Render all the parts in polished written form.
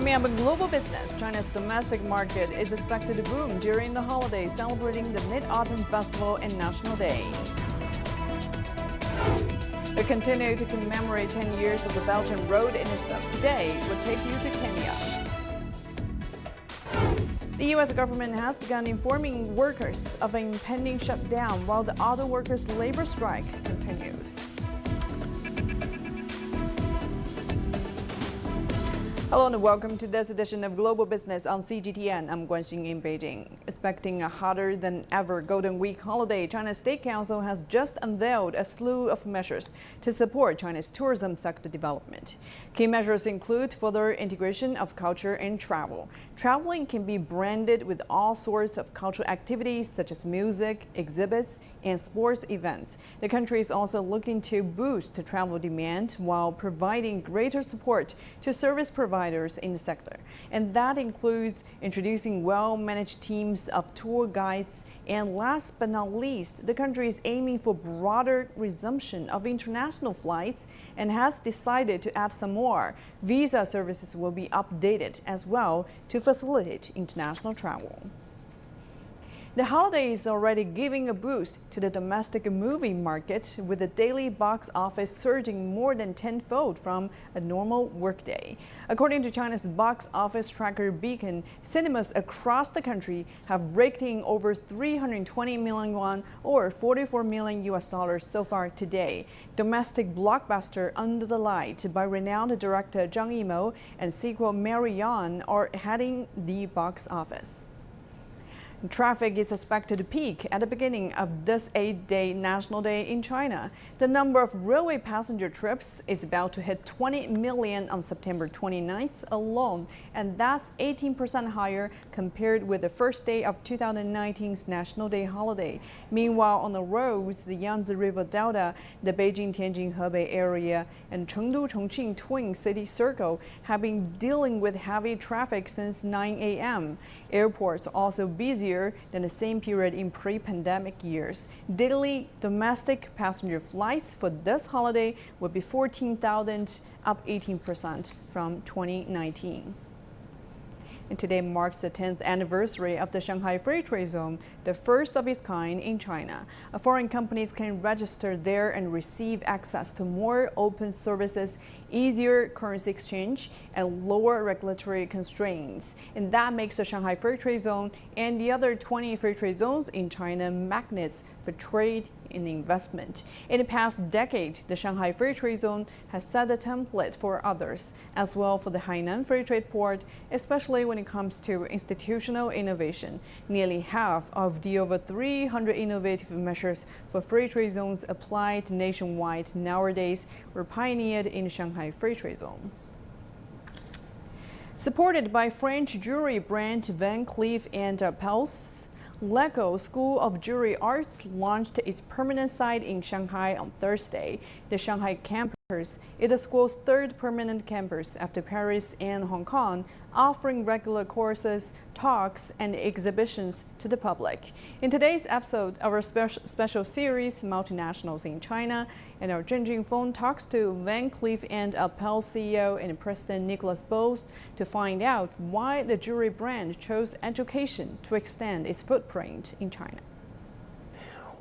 Coming up in global business, China's domestic market is expected to boom during the holidays celebrating the Mid-Autumn Festival and National Day. We continue to commemorate 10 years of the Belt and Road Initiative. Today, we'll take you to Kenya. The U.S. government has begun informing workers of an impending shutdown while the auto workers' labor strike continues. Hello and welcome to this edition of Global Business on CGTN. I'm Guanxing in Beijing. Expecting a hotter than ever Golden Week holiday, China's State Council has just unveiled a slew of measures to support China's tourism sector development. Key measures include further integration of culture and travel. Traveling can be branded with all sorts of cultural activities such as music, exhibits, and sports events. The country is also looking to boost travel demand while providing greater support to service providers in the sector. And that includes introducing well-managed teams of tour guides. And last but not least, the country is aiming for broader resumption of international flights and has decided to add some more. Visa services will be updated as well to facilitate international travel. The holiday is already giving a boost to the domestic movie market, with the daily box office surging more than tenfold from a normal workday. According to China's box office tracker Beacon, cinemas across the country have raked in over 320 million yuan or $44 million so far today. Domestic blockbuster Under the Light by renowned director Zhang Yimou and sequel Marianne are heading the box office. Traffic is expected to peak at the beginning of this 8-day National Day in China. The number of railway passenger trips is about to hit 20 million on September 29th alone, and that's 18% higher compared with the first day of 2019's National Day holiday. Meanwhile, on the roads, the Yangtze River Delta, the Beijing-Tianjin-Hebei area, and Chengdu-Chongqing Twin City Circle have been dealing with heavy traffic since 9 a.m. Airports are also busier than the same period in pre-pandemic years. Daily domestic passenger flights for this holiday will be 14,000, up 18% from 2019. And today marks the 10th anniversary of the Shanghai Free Trade Zone, the first of its kind in China. Foreign companies can register there and receive access to more open services, easier currency exchange, and lower regulatory constraints. And that makes the Shanghai Free Trade Zone and the other 20 free trade zones in China magnets for trade and investment. In the past decade, the Shanghai Free Trade Zone has set a template for others, as well for the Hainan Free Trade Port, especially when it comes to institutional innovation. Nearly half of the over 300 innovative measures for free trade zones applied nationwide nowadays were pioneered in the Shanghai Free Trade Zone. Supported by French jewelry brand Van Cleef & Arpels, LEGO School of Jewelry Arts launched its permanent site in Shanghai on Thursday. The Shanghai campus is the school's third permanent campus after Paris and Hong Kong, offering regular courses, talks, and exhibitions to the public. In today's episode of our special series, Multinationals in China, and our Zhen Junfeng talks to Van Cleef & Arpels CEO and President Nicholas Bose to find out why the jewelry brand chose education to extend its footprint in China.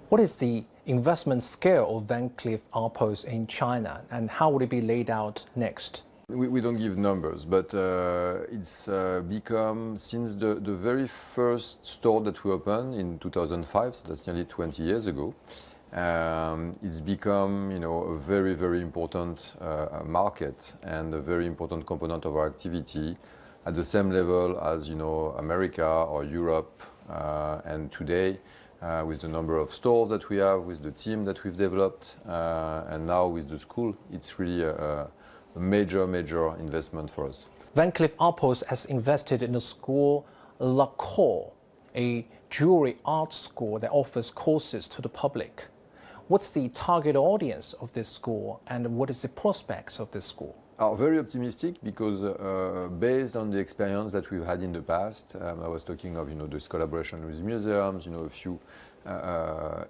What is the investment scale of Van Cleef & Arpels in China, and how would it be laid out next? We don't give numbers, but it's become, since the very first store that we opened in 2005, so that's nearly 20 years ago, it's become, a very, very important market and a very important component of our activity at the same level as, America or Europe. And today, with the number of stores that we have, with the team that we've developed, and now with the school, it's really a major investment for us. Van Cleef & Arpels has invested in the school L'Accord, a jewelry art school that offers courses to the public. What's the target audience of this school, and what is the prospects of this school? Very optimistic, because based on the experience that we've had in the past, I was talking of this collaboration with museums, a few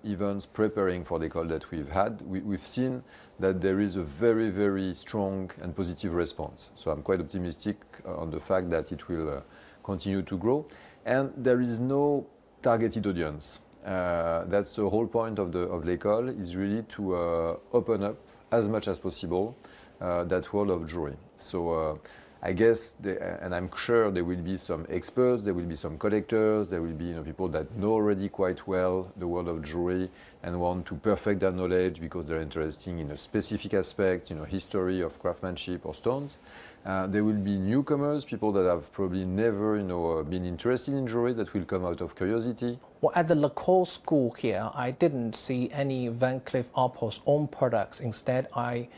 events preparing for the call that we've had, we've seen that there is a very, very strong and positive response. So I'm quite optimistic on the fact that it will continue to grow. And there is no targeted audience. That's the whole point of l'école, is really to open up as much as possible that world of jewelry. So I guess, and I'm sure there will be some experts, there will be some collectors, there will be people that know already quite well the world of jewelry and want to perfect their knowledge because they're interested in a specific aspect, history of craftsmanship or stones. There will be newcomers, people that have probably never been interested in jewelry, that will come out of curiosity. Well, at the L'École school here, I didn't see any Van Cleef & Arpels own products. Instead, I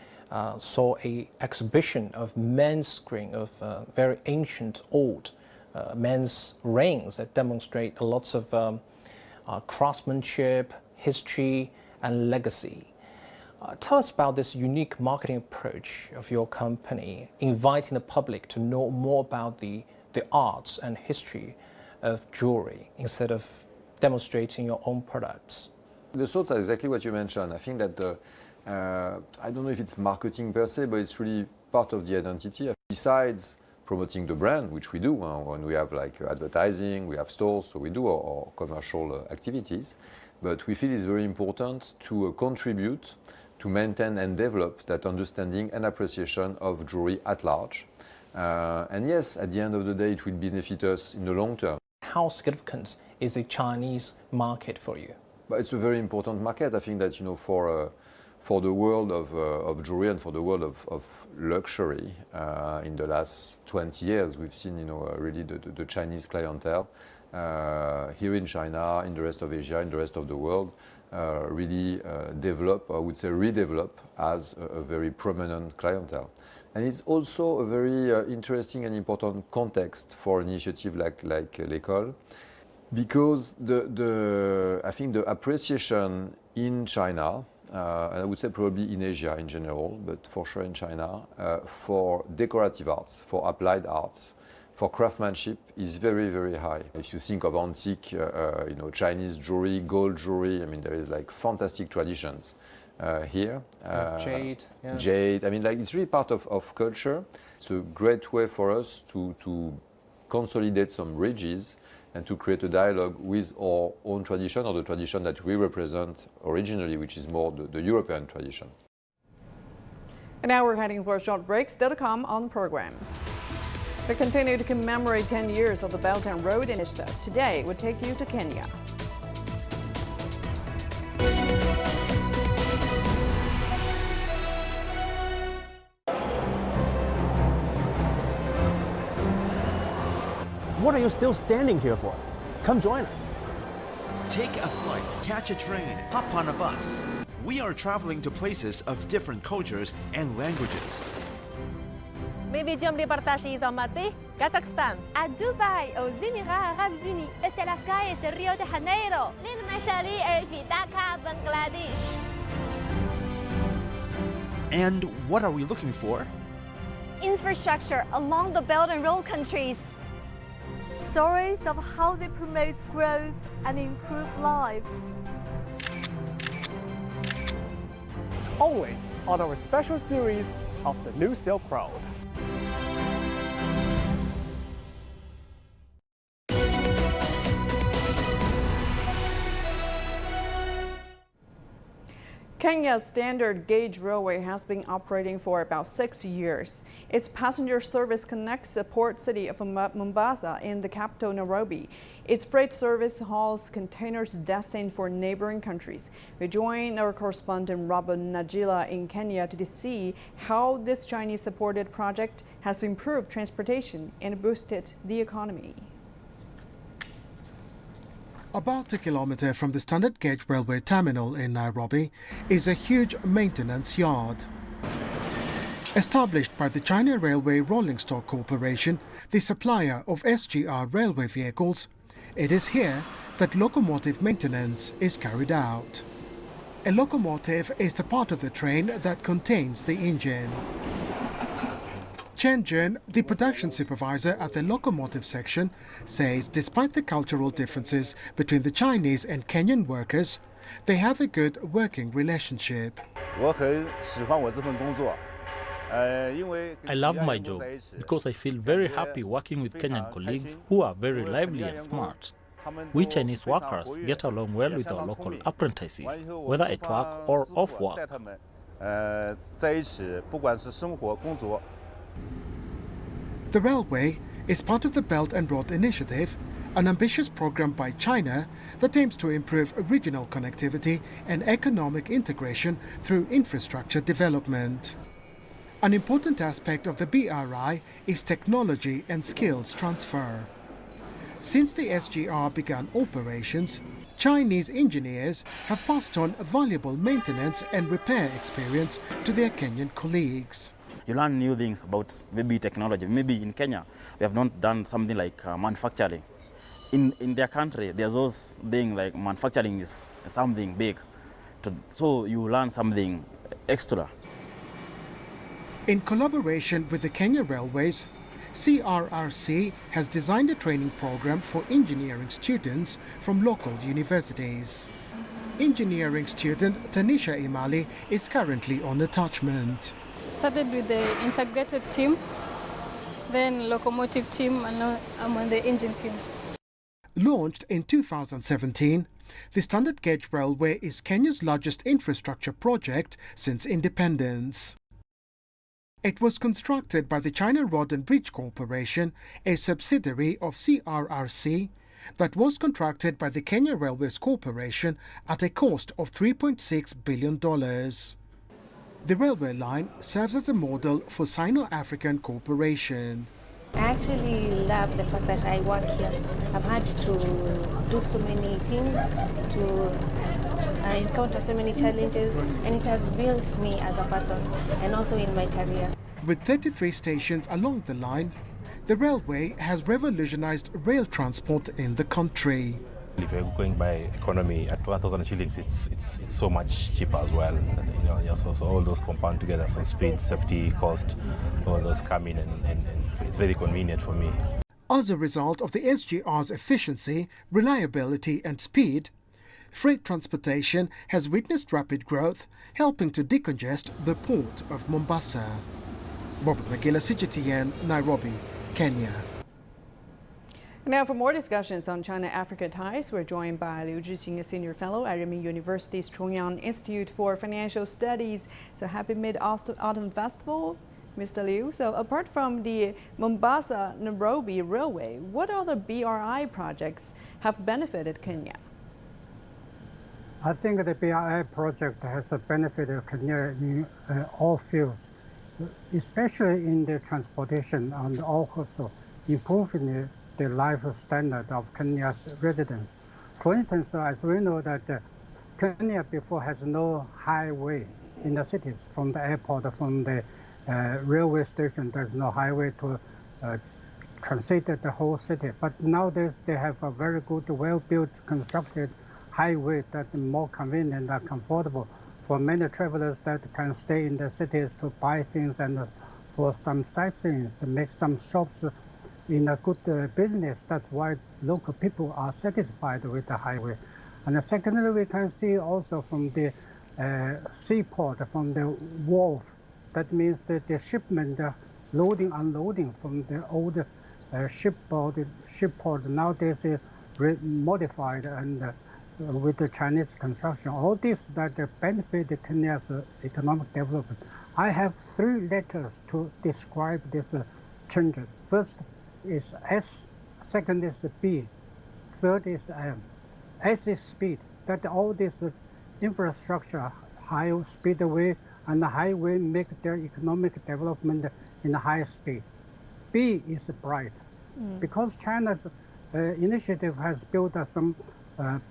saw an exhibition of men's screen of very ancient, old men's rings that demonstrate lots of craftsmanship, history, and legacy. Tell us about this unique marketing approach of your company, inviting the public to know more about the arts and history of jewelry instead of demonstrating your own products. The thoughts are exactly what you mentioned. I think that I don't know if it's marketing per se, but it's really part of the identity. Besides promoting the brand, which we do when we have advertising, we have stores, so we do our commercial activities. But we feel it's very important to contribute to maintain and develop that understanding and appreciation of jewelry at large. And yes, at the end of the day, it will benefit us in the long term. How significant is the Chinese market for you? But it's a very important market. I think that for the world of jewelry and for the world of luxury, in the last 20 years, we've seen really the Chinese clientele here in China, in the rest of Asia, in the rest of the world, really develop, I would say redevelop, as a very prominent clientele. And it's also a very interesting and important context for an initiative like l'école, because I think the appreciation in China, and I would say probably in Asia in general, but for sure in China, for decorative arts, for applied arts, for craftsmanship is very, very high. If you think of antique, Chinese jewelry, gold jewelry, I mean, there is fantastic traditions here. Jade. Yeah. Jade. I mean, it's really part of culture. It's a great way for us to consolidate some bridges and to create a dialogue with our own tradition, or the tradition that we represent originally, which is more the European tradition. And now we're heading for a short break. Still to come on the program. We continue to commemorate 10 years of the Belt and Road Initiative. Today, we'll take you to Kenya. What are you still standing here for? Come join us. Take a flight, catch a train, hop on a bus. We are traveling to places of different cultures and languages. Мы ведем репортаж из Алматы, Казахстан. À Dubaï, aux Émirats Arabes Unis. Desde las calles de Río de Janeiro. للمشاريع في Dhaka, Bangladesh. And what are we looking for? Infrastructure along the Belt and Road countries. Stories of how they promote growth and improve lives. Only on our special series of the New Silk Road. Kenya's standard gauge railway has been operating for about 6 years. Its passenger service connects the port city of Mombasa and the capital Nairobi. Its freight service hauls containers destined for neighboring countries. We join our correspondent Robert Najila in Kenya to see how this Chinese-supported project has improved transportation and boosted the economy. About a kilometre from the standard gauge railway terminal in Nairobi is a huge maintenance yard. Established by the China Railway Rolling Stock Corporation, the supplier of SGR railway vehicles, it is here that locomotive maintenance is carried out. A locomotive is the part of the train that contains the engine. Chen Jun, the production supervisor at the locomotive section, says despite the cultural differences between the Chinese and Kenyan workers, they have a good working relationship. I love my job because I feel very happy working with Kenyan colleagues who are very lively and smart. We Chinese workers get along well with our local apprentices, whether at work or off work. The railway is part of the Belt and Road Initiative, an ambitious program by China that aims to improve regional connectivity and economic integration through infrastructure development. An important aspect of the BRI is technology and skills transfer. Since the SGR began operations, Chinese engineers have passed on valuable maintenance and repair experience to their Kenyan colleagues. You learn new things about maybe technology. Maybe in Kenya, we have not done something like manufacturing. In their country, there's those things like manufacturing is something big. So you learn something extra. In collaboration with the Kenya Railways, CRRC has designed a training program for engineering students from local universities. Engineering student Tanisha Imali is currently on attachment. Started with the integrated team, then locomotive team, and now I'm on the engine team. Launched in 2017, the Standard Gauge Railway is Kenya's largest infrastructure project since independence. It was constructed by the China Road and Bridge Corporation, a subsidiary of CRRC, that was contracted by the Kenya Railways Corporation at a cost of $3.6 billion. The railway line serves as a model for Sino-African cooperation. I actually love the fact that I work here. I've had to do so many things, to encounter so many challenges, and it has built me as a person and also in my career. With 33 stations along the line, the railway has revolutionized rail transport in the country. If you're going by economy at 1,000 shillings, it's so much cheaper as well. So all those compound together, so speed, safety, cost, all those come in, and it's very convenient for me. As a result of the SGR's efficiency, reliability and speed, freight transportation has witnessed rapid growth, helping to decongest the port of Mombasa. Robert Magila, CGTN, Nairobi, Kenya. Now, for more discussions on China-Africa ties, we're joined by Liu Zhixing, a senior fellow at Renmin University's Chongyang Institute for Financial Studies. So happy Mid-Autumn Festival, Mr. Liu. So apart from the Mombasa-Nairobi Railway, what other BRI projects have benefited Kenya? I think the BRI project has benefited Kenya in all fields, especially in the transportation and also improving the life standard of Kenya's residents. For instance, as we know that Kenya before has no highway in the cities. From the airport, from the railway station, there's no highway to transit the whole city. But nowadays they have a very good, well-built, constructed highway that is more convenient and comfortable for many travelers that can stay in the cities to buy things and for some sightseeing, to make some shops in a good business. That's why local people are satisfied with the highway. And secondly, we can see also from the seaport, from the wharf, that means that the shipment, loading, unloading from the old shipport nowadays is modified and with the Chinese construction. All this that benefit Kenya's economic development. I have 3 letters to describe these changes. First is S, second is B, third is M. S is speed, that all this infrastructure, high speedway and the highway make their economic development in high speed. B is bright, because China's initiative has built some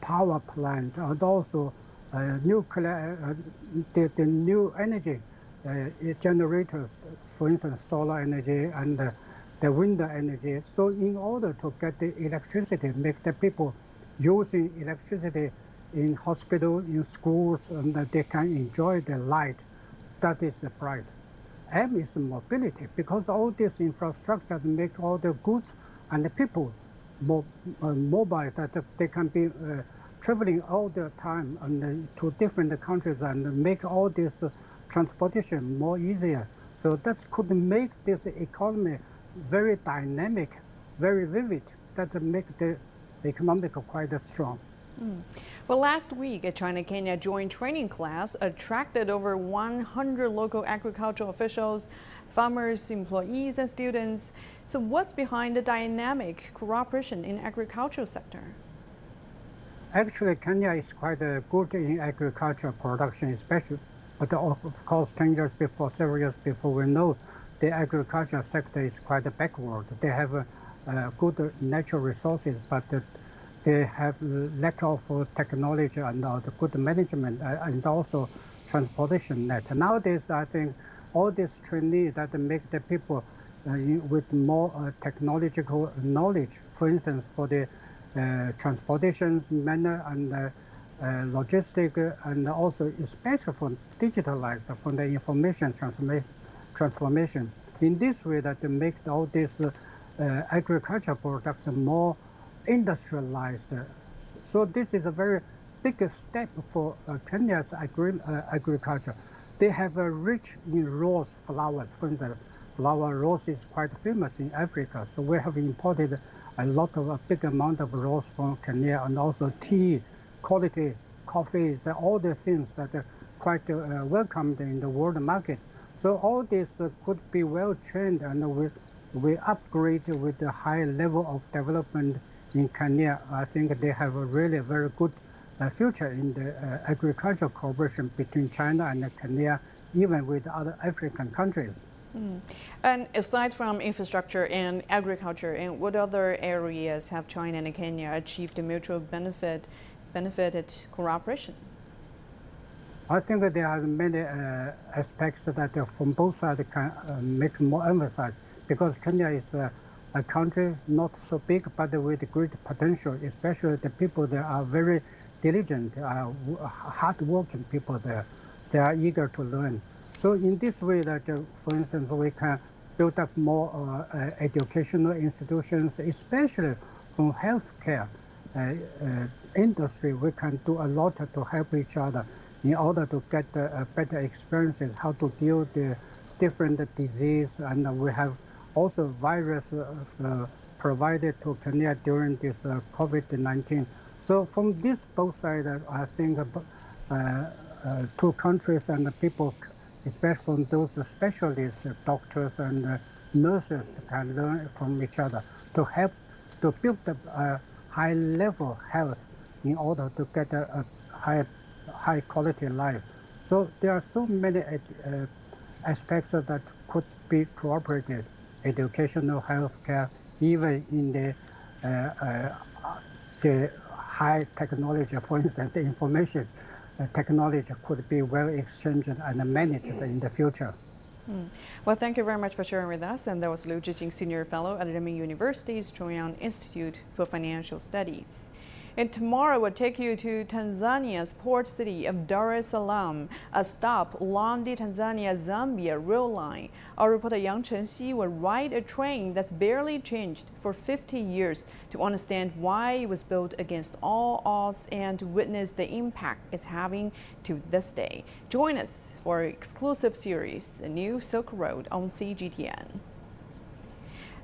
power plant and also nuclear, the new energy generators, for instance, solar energy and the wind energy. So in order to get the electricity, make the people using electricity in hospital, in schools, and that they can enjoy the light, that is bright. M is mobility, because all this infrastructure make all the goods and the people mobile, that they can be traveling all the time and to different countries and make all this transportation more easier. So that could make this economy very dynamic, very vivid, that make the economic quite strong. Well, last week, a China-Kenya joint training class attracted over 100 local agricultural officials, farmers, employees, and students. So what's behind the dynamic cooperation in agricultural sector? Actually, Kenya is quite good in agricultural production, especially, but of course, 10 years before, several years before, we know the agricultural sector is quite backward. They have good natural resources, but they have lack of technology and the good management and also transportation net. Nowadays, I think all these trainees that make the people with more technological knowledge, for instance, for the transportation manner and logistic, and also especially for digitalized, for the information transformation. In this way, that they make all these agricultural products more industrialized. So this is a very big step for Kenya's agriculture. They have a rich in rose flowers. For instance, flower rose is quite famous in Africa. So we have imported a big amount of rose from Kenya, and also tea, quality coffees, all the things that are quite welcomed in the world market. So all this could be well trained, and we upgrade with the high level of development in Kenya. I think they have a really very good future in the agricultural cooperation between China and Kenya, even with other African countries. And aside from infrastructure and agriculture, and what other areas have China and Kenya achieved mutual benefited cooperation? I think that there are many aspects that from both sides can make more emphasis, because Kenya is a country not so big, but with great potential, especially the people there are very diligent, hard-working people there. They are eager to learn. So in this way, that for instance, we can build up more educational institutions, especially from healthcare industry. We can do a lot to help each other in order to get better experiences, how to deal with the different disease, and we have also virus provided to Kenya during this COVID-19. So from this both sides, I think two countries and the people, especially from those specialists, doctors and nurses, can learn from each other to help to build up a high-level health in order to get a high quality life. So there are so many aspects that could be cooperated: educational, healthcare, even in the high technology. For instance, the information technology could be well exchanged and managed in the future. Well, thank you very much for sharing with us. And that was Liu Zhixing, Senior Fellow at Renmin University's Chongyang Institute for Financial Studies. And tomorrow we'll take you to Tanzania's port city of Dar es Salaam, a stop along the Tanzania-Zambia rail line. Our reporter Yang Chenxi will ride a train that's barely changed for 50 years to understand why it was built against all odds and to witness the impact it's having to this day. Join us for an exclusive series, A New Silk Road on CGTN.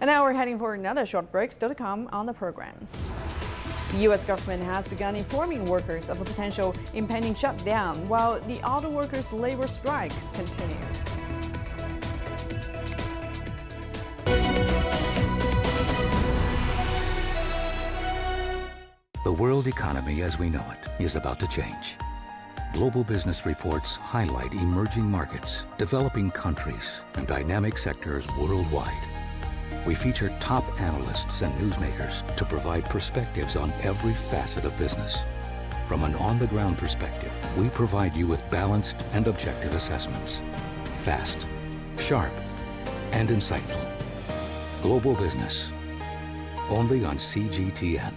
And now we're heading for another short break, still to come on the program. The U.S. government has begun informing workers of a potential impending shutdown while the auto workers' labor strike continues. The world economy as we know it is about to change. Global business reports highlight emerging markets, developing countries, and dynamic sectors worldwide. We feature top analysts and newsmakers to provide perspectives on every facet of business. From an on-the-ground perspective, we provide you with balanced and objective assessments. Fast, sharp, and insightful. Global Business, only on CGTN.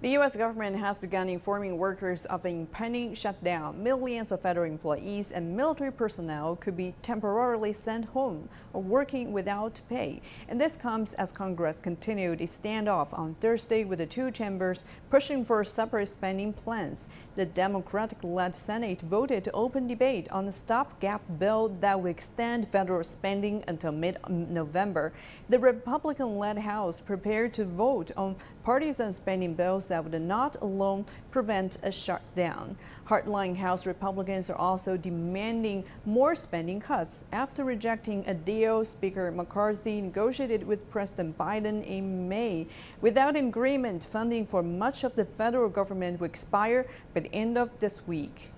The U.S. government has begun informing workers of an impending shutdown. Millions of federal employees and military personnel could be temporarily sent home or working without pay. And this comes as Congress continued a standoff on Thursday with the two chambers pushing for separate spending plans. The Democratic-led Senate voted to open debate on a stopgap bill that would extend federal spending until mid-November. The Republican-led House prepared to vote on partisan spending bills that would not alone prevent a shutdown. Hardline House Republicans are also demanding more spending cuts. After rejecting a deal Speaker McCarthy negotiated with President Biden in May. Without an agreement, funding for much of the federal government will expire by the end of this week.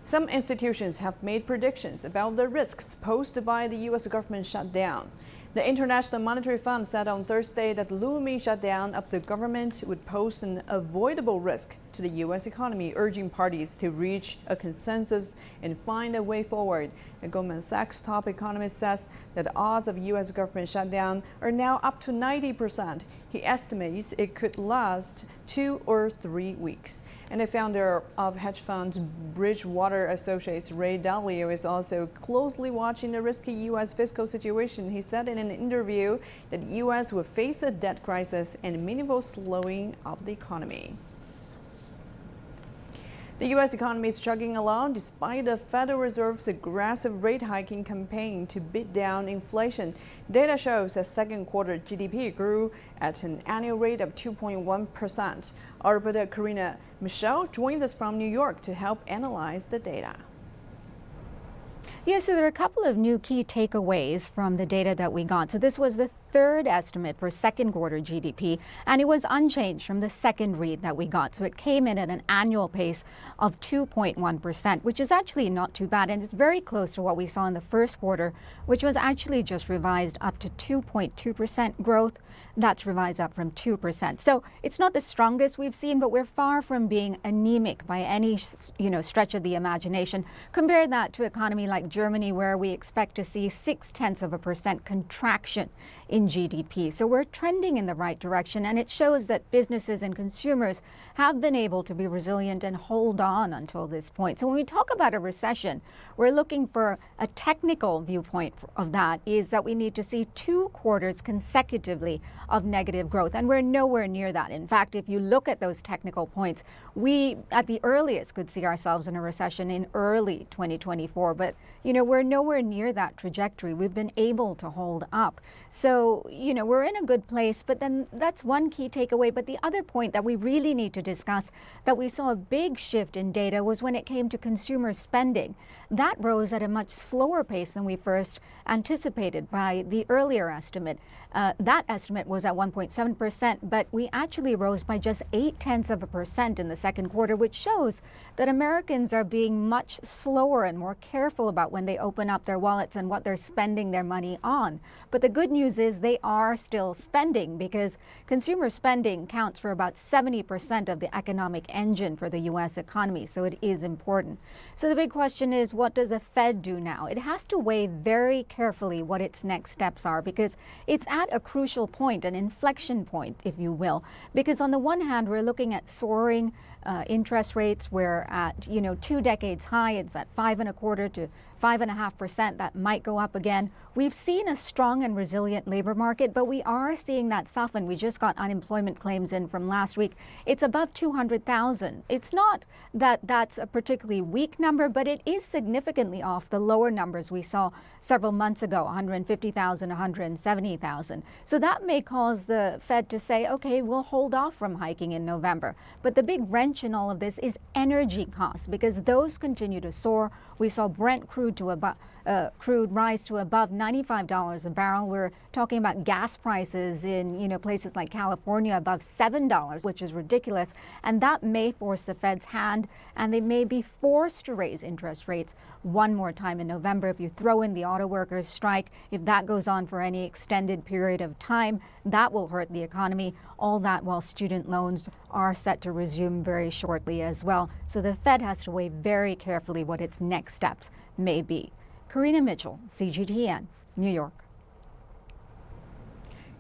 Some institutions have made predictions about the risks posed by the U.S. government shutdown. The International Monetary Fund said on Thursday that the looming shutdown of the government would pose an avoidable risk to the U.S. economy, urging parties to reach a consensus and find a way forward. A Goldman Sachs top economist says that the odds of U.S. government shutdown are now up to 90%. He estimates it could last 2 or 3 weeks. And the founder of hedge fund Bridgewater Associates, Ray Dalio, is also closely watching the risky U.S. fiscal situation. He said in an interview that the U.S. will face a debt crisis and a meaningful slowing of the economy. The U.S. economy is chugging along despite the Federal Reserve's aggressive rate hiking campaign to beat down inflation. Data shows that second quarter GDP grew at an annual rate of 2.1%. Our reporter Karina Michelle joins us from New York to help analyze the data. Yeah, so there are a couple of new key takeaways from the data that we got. So this was the third estimate for second quarter GDP, and it was unchanged from the second read that we got. So it came in at an annual pace of 2.1%, which is actually not too bad. And it's very close to what we saw in the first quarter, which was actually just revised up to 2.2% growth. That's revised up from 2%. So it's not the strongest we've seen, but we're far from being anemic by any stretch of the imagination. Compare that to an economy like Germany, where we expect to see 0.6% contraction in GDP. So we're trending in the right direction, and it shows that businesses and consumers have been able to be resilient and hold on until this point. So when we talk about a recession, we're looking for a technical viewpoint of that is that we need to see 2 quarters consecutively of negative growth, and we're nowhere near that. In fact, if you look at those technical points, we at the earliest could see ourselves in a recession in early 2024, but we're nowhere near that trajectory. We've been able to hold up. So, we're in a good place, but then that's one key takeaway. But the other point that we really need to discuss, that we saw a big shift in data, was when it came to consumer spending. That rose at a much slower pace than we first anticipated by the earlier estimate. That estimate was at 1.7%, but we actually rose by just 0.8% in the second quarter, which shows that Americans are being much slower and more careful about when they open up their wallets and what they're spending their money on. But the good news is they are still spending, because consumer spending counts for about 70% of the economic engine for the U.S. economy, so it is important. So the big question is, what does the Fed do now? It has to weigh very carefully what its next steps are, because it's at a crucial point, an inflection point, if you will. Because on the one hand, we're looking at soaring interest rates. We're at 2 decades high. It's at 5.25% to 5.5%. That might go up again. We've seen a strong and resilient labor market, but we are seeing that soften. We just got unemployment claims in from last week. It's above 200,000. It's not that that's a particularly weak number, but it is significantly off the lower numbers we saw several months ago, 150,000, 170,000. So that may cause the Fed to say, okay, we'll hold off from hiking in November. But the big wrench in all of this is energy costs, because those continue to soar. We saw Brent crude rise to above $95 a barrel. We're talking about gas prices in places like California above $7, which is ridiculous. And that may force the Fed's hand, and they may be forced to raise interest rates one more time in November. If you throw in the auto workers' strike, if that goes on for any extended period of time, that will hurt the economy. All that while student loans are set to resume very shortly as well. So the Fed has to weigh very carefully what its next steps may be. Karina Mitchell, CGTN, New York.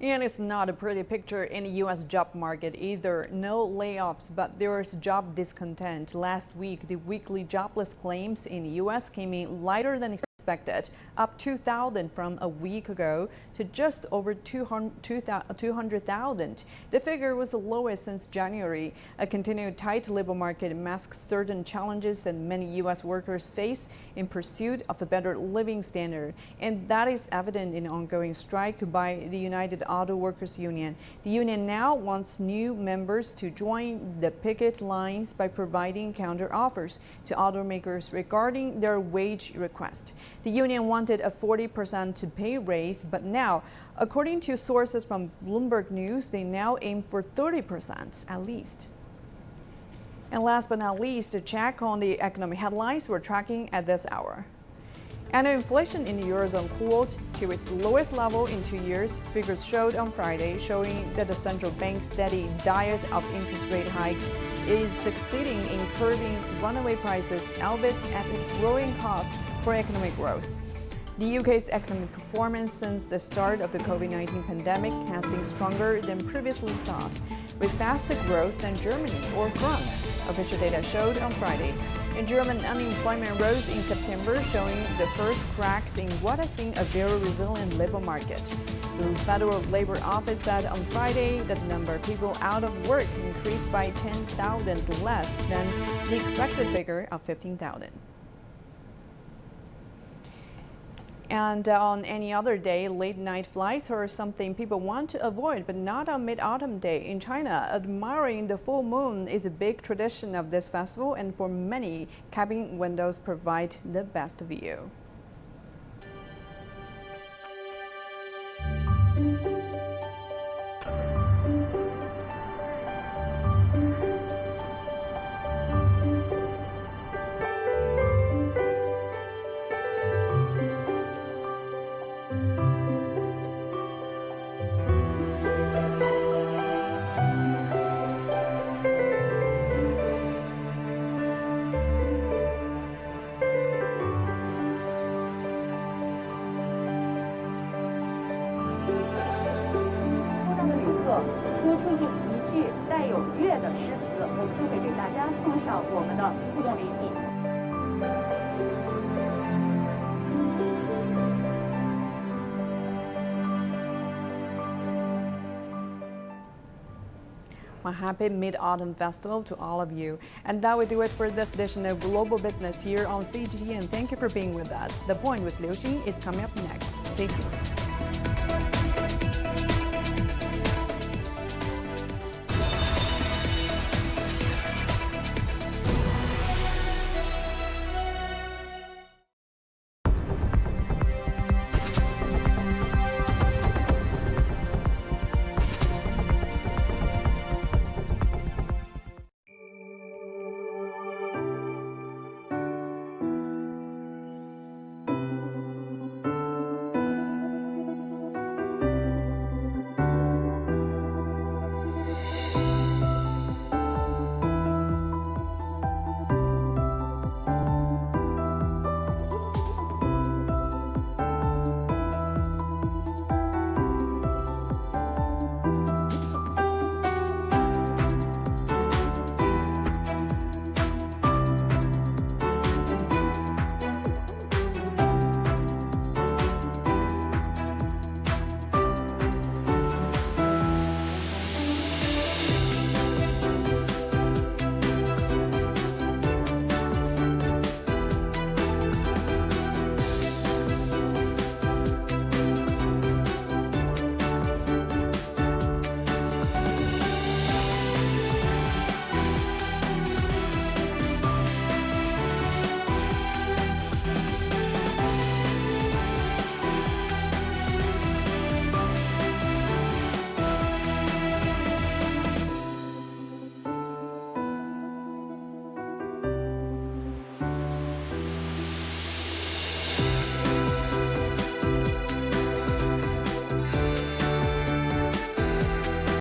And it's not a pretty picture in the U.S. job market either. No layoffs, but there is job discontent. Last week, the weekly jobless claims in the U.S. came in lighter than expected, up 2,000 from a week ago to just over 200,000. The figure was the lowest since January. A continued tight labor market masks certain challenges that many U.S. workers face in pursuit of a better living standard. And that is evident in ongoing strike by the United Auto Workers Union. The union now wants new members to join the picket lines by providing counter-offers to automakers regarding their wage request. The union wanted a 40% pay raise, but now, according to sources from Bloomberg News, they now aim for 30% at least. And last but not least, a check on the economic headlines we're tracking at this hour. Annual inflation in the Eurozone cooled to its lowest level in 2 years. Figures showed on Friday, showing that the central bank's steady diet of interest rate hikes is succeeding in curbing runaway prices, albeit at a growing cost for economic growth. The UK's economic performance since the start of the COVID-19 pandemic has been stronger than previously thought, with faster growth than Germany or France, official data showed on Friday. And German unemployment rose in September, showing the first cracks in what has been a very resilient labor market. The Federal Labor Office said on Friday that the number of people out of work increased by 10,000 less than the expected figure of 15,000. And on any other day, late-night flights are something people want to avoid, but not on Mid-Autumn Day. In China, admiring the full moon is a big tradition of this festival, and for many, cabin windows provide the best view. A happy Mid-Autumn Festival to all of you. And that will do it for this edition of Global Business here on CGTN. Thank you for being with us. The Point with Liu Xin is coming up next. Stay tuned.